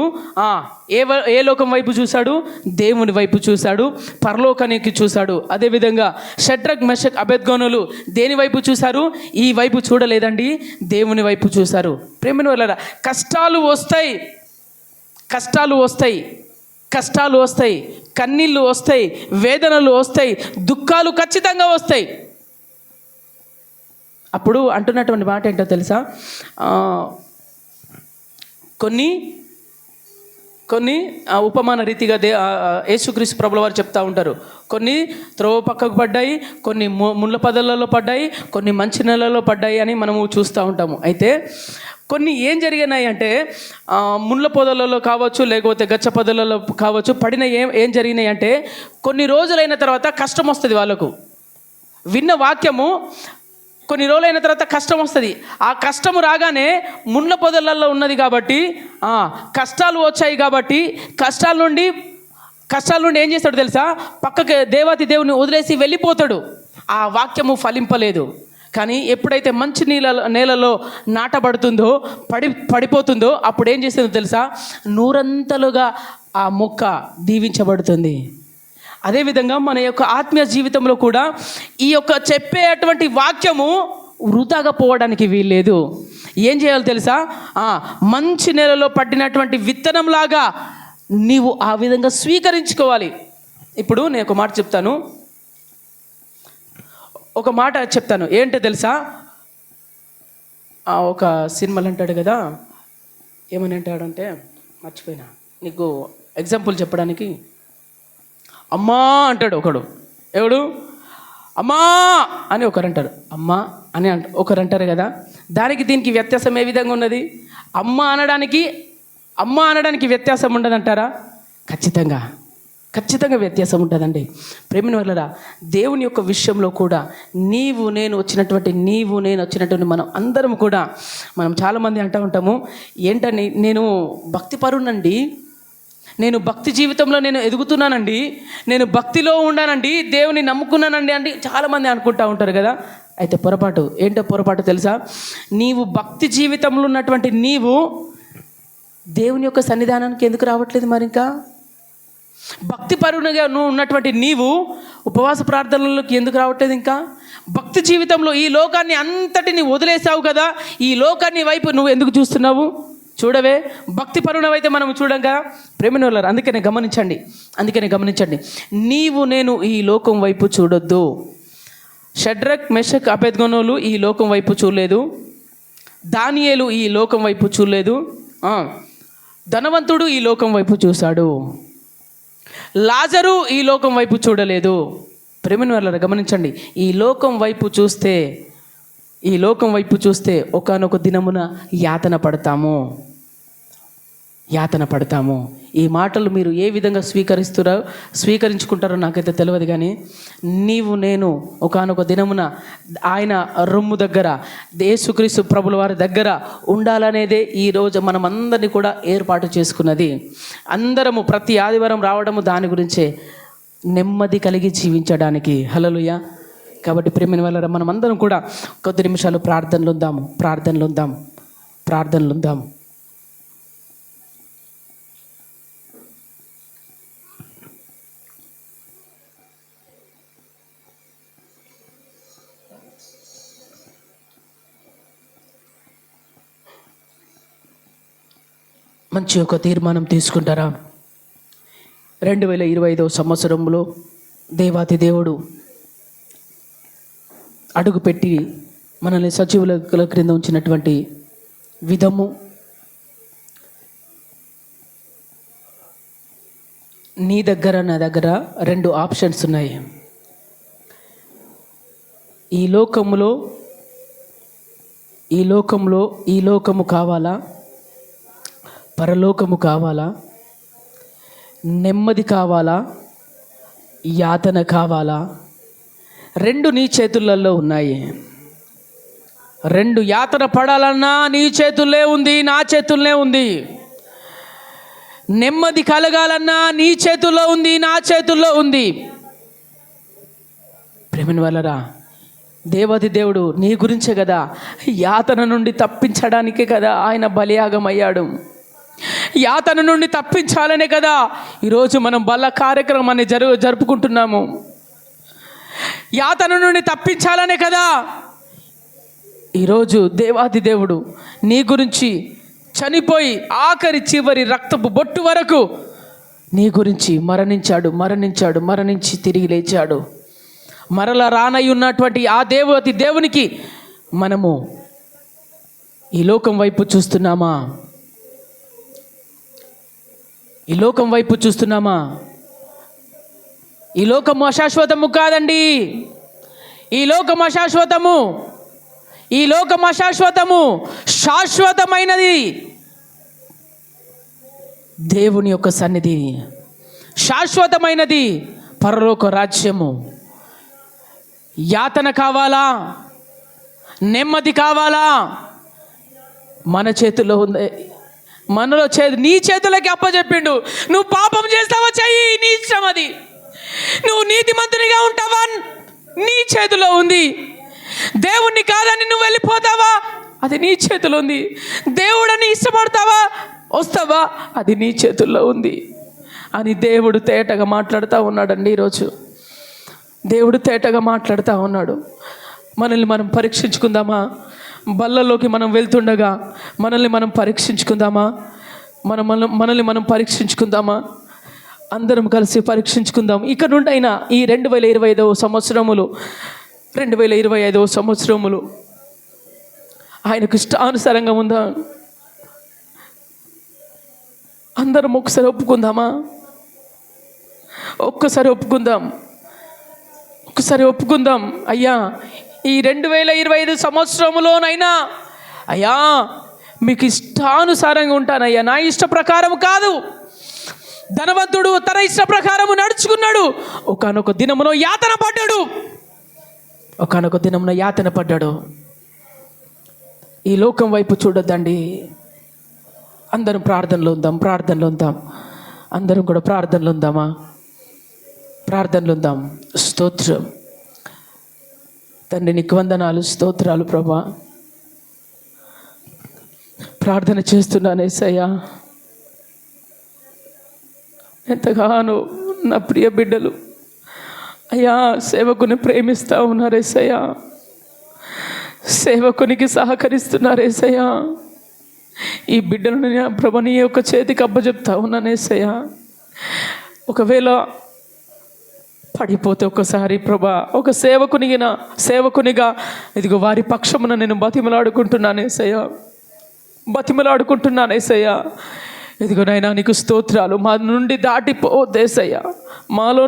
ఏ లోకం వైపు చూశాడు? దేవుని వైపు చూశాడు, పరలోకానికి చూశాడు. అదేవిధంగా షడ్రక్ మెషక్ అబేద్గోనులు దేని వైపు చూశారు? ఈ వైపు చూడలేదండి, దేవుని వైపు చూశారు. ప్రేమిన వాళ్ళ కష్టాలు వస్తాయి, కన్నీళ్ళు వస్తాయి, వేదనలు వస్తాయి, దుఃఖాలు ఖచ్చితంగా వస్తాయి. అప్పుడు అంటున్నటువంటి మాట ఏంటో తెలుసా? కొన్ని ఉపమాన రీతిగా యేసుక్రీస్తు ప్రభుల వారు చెప్తూ ఉంటారు. కొన్ని త్రోవ పక్కకు పడ్డాయి, కొన్ని ముళ్ళ పొదలలో పడ్డాయి, కొన్ని మంచి నెలలో పడ్డాయి అని మనము చూస్తూ ఉంటాము. అయితే కొన్ని ఏం జరిగినాయి అంటే, ముళ్ళ పొదలలో కావచ్చు, లేకపోతే గచ్చ పొదలలో కావచ్చు, పడిన ఏం జరిగినాయి అంటే, కొన్ని రోజులైన తర్వాత కష్టం వస్తుంది. వాళ్ళకు విన్న వాక్యము కొన్ని రోజులైన తర్వాత కష్టం వస్తుంది. ఆ కష్టము రాగానే ముళ్ళ పొదలలో ఉన్నది కాబట్టి, కష్టాలు వచ్చాయి కాబట్టి, కష్టాల నుండి ఏం చేస్తాడు తెలుసా? పక్కకి దేవాతి దేవుని వదిలేసి వెళ్ళిపోతాడు. ఆ వాక్యము ఫలింపలేదు. కానీ ఎప్పుడైతే మంచి నేలలో నాటబడుతుందో, పడిపోతుందో, అప్పుడు ఏం చేస్తుందో తెలుసా? 100 ఆ మొక్క దీవించబడుతుంది. అదేవిధంగా మన యొక్క ఆత్మీయ జీవితంలో కూడా ఈ యొక్క చెప్పేటువంటి వాక్యము వృధాగా పోవడానికి వీల్లేదు. ఏం చేయాలో తెలుసా? మంచి నేలలో పట్టినటువంటి విత్తనంలాగా నీవు ఆ విధంగా స్వీకరించుకోవాలి. ఇప్పుడు నేను ఒక మాట చెప్తాను. ఏంటో తెలుసా? ఒక సినిమాలు అంటాడు కదా, ఏమని అంటాడంటే మర్చిపోయినా, నీకు ఎగ్జాంపుల్ చెప్పడానికి. అమ్మా అంటాడు ఒకడు. ఎవడు? అమ్మా అని ఒకరు అంటారు, అమ్మా అని ఒకరు అంటారు కదా. దానికి దీనికి వ్యత్యాసం ఏ విధంగా ఉన్నది? అమ్మ అనడానికి వ్యత్యాసం ఉండదంటారా? ఖచ్చితంగా వ్యత్యాసం ఉంటుందండి. ప్రేమిన వల్లరా, దేవుని యొక్క విషయంలో కూడా నీవు నేను వచ్చినటువంటి మనం అందరం కూడా మనం చాలామంది అంటూ ఉంటాము, ఏంటని నేను భక్తి పరునండి, నేను భక్తి జీవితంలో నేను ఎదుగుతున్నానండి, నేను భక్తిలో ఉన్నానండి, దేవుని నమ్ముకున్నానండి అంటే చాలామంది అనుకుంటూ ఉంటారు కదా. అయితే పొరపాటు. ఏంటో పొరపాటు తెలుసా? నీవు భక్తి జీవితంలో ఉన్నటువంటి నీవు దేవుని యొక్క సన్నిధానానికి ఎందుకు రావట్లేదు? మరి ఇంకా భక్తి పరునిగా నువ్వు ఉన్నటువంటి నీవు ఉపవాస ప్రార్థనలోకి ఎందుకు రావట్లేదు? ఇంకా భక్తి జీవితంలో ఈ లోకాన్ని అంతటిని వదిలేసావు కదా, ఈ లోకాన్ని వైపు నువ్వు ఎందుకు చూస్తున్నావు? చూడవే, భక్తి పరుణమైతే మనం చూడం కదా. ప్రేమిన వాళ్ళారు, అందుకనే గమనించండి, నీవు నేను ఈ లోకం వైపు చూడొద్దు. షడ్రక్, మెషక్, అబేద్గోనోలు ఈ లోకం వైపు చూడలేదు. దానియేలు ఈ లోకం వైపు చూడలేదు. ధనవంతుడు ఈ లోకం వైపు చూశాడు. లాజరు ఈ లోకం వైపు చూడలేదు. ప్రేమిన వాళ్ళారు, గమనించండి, ఈ లోకం వైపు చూస్తే ఒకానొక దినమున యాతన పడతాము. ఈ మాటలు మీరు ఏ విధంగా స్వీకరించుకుంటారో నాకైతే తెలియదు, కానీ నీవు నేను ఒకానొక దినమున ఆయన రొమ్ము దగ్గర, యేసుక్రీస్తు ప్రభుల వారి దగ్గర ఉండాలనేదే ఈరోజు మనం అందరినీ కూడా ఏర్పాటు చేసుకున్నది. అందరము ప్రతి ఆదివారం రావడము దాని గురించే, నెమ్మది కలిగి జీవించడానికి. హల్లెలూయా. కాబట్టి ప్రేమిన వాళ్ళ మనం అందరం కూడా కొద్ది నిమిషాలు ప్రార్థనలు ఉందాము. మంచి ఒక తీర్మానం తీసుకుంటారా? 2025 సంవత్సరంలో దేవాతి దేవుడు అడుగుపెట్టి మనల్ని సజీవుల క్రింద ఉంచినటువంటి విధము, నీ దగ్గర నా దగ్గర 2 ఆప్షన్స్ ఉన్నాయి. ఈ లోకము కావాలా, పరలోకము కావాలా, నెమ్మది కావాలా, యాతన కావాలా? 2 నీ చేతులలో ఉన్నాయి. 2 యాతన పడాలన్నా నీ చేతుల్లో ఉంది, నా చేతుల్లోనే ఉంది. నెమ్మది కలగాలన్నా నీ చేతుల్లో ఉంది, నా చేతుల్లో ఉంది. ప్రేమిన వాళ్ళరా, దేవాది దేవుడు నీ గురించే కదా, యాతన నుండి తప్పించడానికే కదా ఆయన బలియాగం అయ్యాడు. యాతన నుండి తప్పించాలనే కదా ఈరోజు మనం బల్ల కార్యక్రమాన్ని జరుపుకుంటున్నాము. యాతన నుండి తప్పించాలనే కదా ఈరోజు దేవాది దేవుడు నీ గురించి చనిపోయి ఆఖరి చివరి రక్తపు బొట్టు వరకు నీ గురించి మరణించి తిరిగి లేచాడు. మరలా రానై ఉన్నటువంటి ఆ దేవునికి మనము ఈ లోకం వైపు చూస్తున్నామా? ఈ లోకము అశాశ్వతము కాదండి. ఈ లోకము అశాశ్వతము, శాశ్వతమైనది దేవుని యొక్క సన్నిధి, శాశ్వతమైనది పరలోక రాజ్యము. యాతన కావాలా, నెమ్మది కావాలా? మన చేతుల్లో ఉంది. నీ చేతులకి అప్పచెప్పిండు. నువ్వు పాపం చేస్తావా, చెయ్యి, నీ ఇష్టం అది. నువ్వు నీతిమంతునిగా ఉంటావా, నీ చేతిలో ఉంది. దేవుణ్ణి కాదని నువ్వు వెళ్ళిపోతావా, అది నీ చేతిలో ఉంది. దేవుడని ఇష్టపడతావా, వస్తావా, అది నీ చేతుల్లో ఉంది అని దేవుడు తేటగా మాట్లాడుతూ ఉన్నాడండి. ఈరోజు దేవుడు తేటగా మాట్లాడుతూ ఉన్నాడు. మనల్ని మనం పరీక్షించుకుందామా? బల్లలోకి మనం వెళ్తుండగా మనల్ని మనం పరీక్షించుకుందామా? మనల్ని మనం పరీక్షించుకుందామా? అందరం కలిసి పరీక్షించుకుందాం. ఇక నుండి అయినా ఈ 2025 సంవత్సరములు ఆయనకు ఇష్టానుసారంగా ఉందా? అందరం ఒకసారి ఒప్పుకుందాం. అయ్యా, ఈ 2025 సంవత్సరంలోనైనా అయ్యా మీకు ఇష్టానుసారంగా ఉంటానయ్యా, నా ఇష్ట ప్రకారం కాదు, ధనవంతుడు తన ఇష్ట ప్రకారము నడుచుకున్నాడు. ఒకానొక దినమున యాతన పడ్డాడు. ఈ లోకం వైపు చూడొద్దండి. అందరం ప్రార్థనలో ఉందాం. అందరం కూడా ప్రార్థనలో ఉందాం. స్తోత్రం తండ్రి, నీకు వందనాలు, స్తోత్రాలు ప్రభా. ప్రార్థన చేస్తున్నాను యేసయ్యా. ఎంతగానో నా ప్రియ బిడ్డలు అయ్యా సేవకుని ప్రేమిస్తూ ఉన్నారు యేసయ్యా. సేవకునికి సహకరిస్తున్నారు యేసయ్యా. ఈ బిడ్డలను ప్రభు నీ యొక్క చేతికి అప్పచెప్తా ఉన్నాను యేసయ్యా. ఒకవేళ పడిపోతే ఒకసారి ప్రభా ఒక సేవకునిగా ఇదిగో వారి పక్షమున నేను బతిమలాడుకుంటున్నాను యేసయ్యా. ఇదిగో నైనా నీకు స్తోత్రాలు. మాలో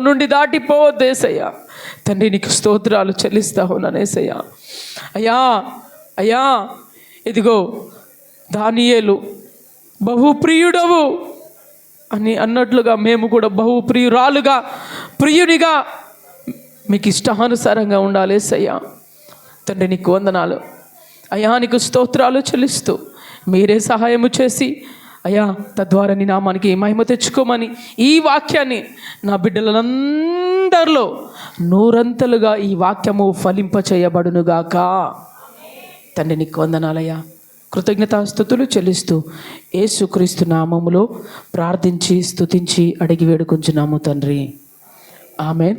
నుండి దాటిపోవద్దేసయ్యా. తండ్రి నీకు స్తోత్రాలు చెల్లిస్తా ఉన్నాను యేసయ్యా. అయ్యా ఇదిగో దానియేలు బహుప్రియుడవు అని అన్నట్లుగా మేము కూడా ప్రియునిగా మీకు ఇష్టానుసారంగా ఉండాలి యేసయ్యా. తండ్రి నీకు వందనాలు అయ్యా. నీకు స్తోత్రాలు చెల్లిస్తూ మీరే సహాయము చేసి అయ్యా తద్వారా నీ నామానికి మహిమ తెచ్చుకోమని ఈ వాక్యాన్ని నా బిడ్డలందరిలో నూరంతలుగా ఈ వాక్యము ఫలింపచేయబడునుగాక. తండ్రి నీకు వందనాలయ్యా. కృతజ్ఞతాస్తుతులు చెల్లిస్తూ యేసుక్రీస్తు నామములో ప్రార్థించి స్తుతించి అడిగి వేడుకొంచున్నాము తండ్రి. ఆమేన్.